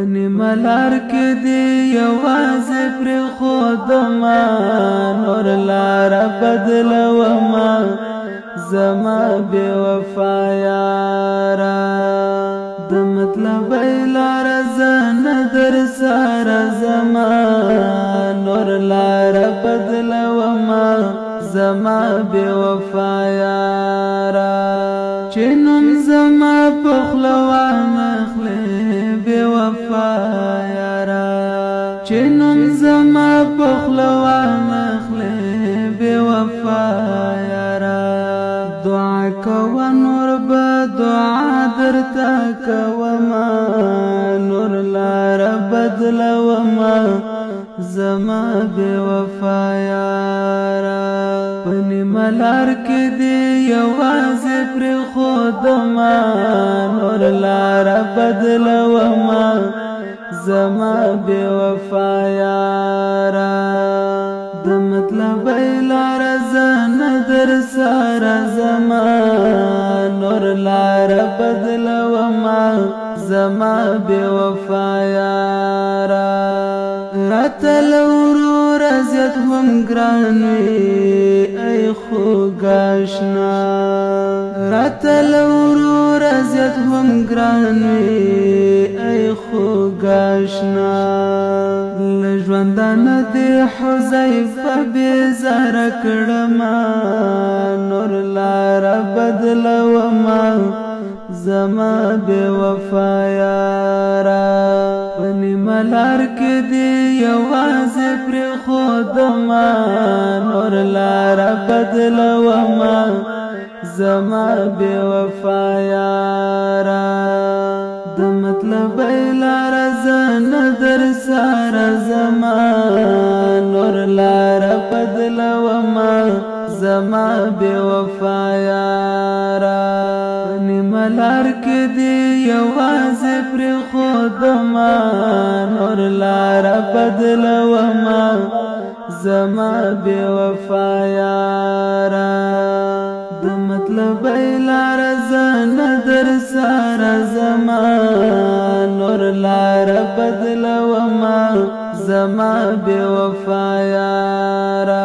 ملار کې دی یوازې پر خودما نور لار بدلوما زما بے وفا یارا د مطلب لار زن در سارا زما نور لار بدلوما زما بے وفا یارا چنم زما پخلوا مخله بے وفا یارا چنم زما پخلوا مخله بے وفا یارا دعا کوا نور با دعا درتا کوما نور لار بدلوما زما بے وفا یارا پنی ملار کې دی یوازې پر خودما نور لار بدلوما زما بے وفا یارا د مطلب لار زن در سارا زما نور لار بدلوما زما بے وفا یارا راتلورو رزیت هم گرانوی ای خوگاشنا راتلورو رزیت هم گرانوی ای خوگاشنا لجوندان دی حزیفه بیزار کڑما نور لار بدلوما زما بے وفا یارا پنی ملار کې دی یوازې پر خودما نور لار بدلوما زما بے وفا یارا د مطلب لار زن در سارا زما نور لار بدلوما زما بے وفا یارا پنی ملار کې دی یوازې پر خودما نور لار بدلوما زما بے وفا یارا د مطلب لار زن در سارا زما نور لار بدلوما زما بے وفا یارا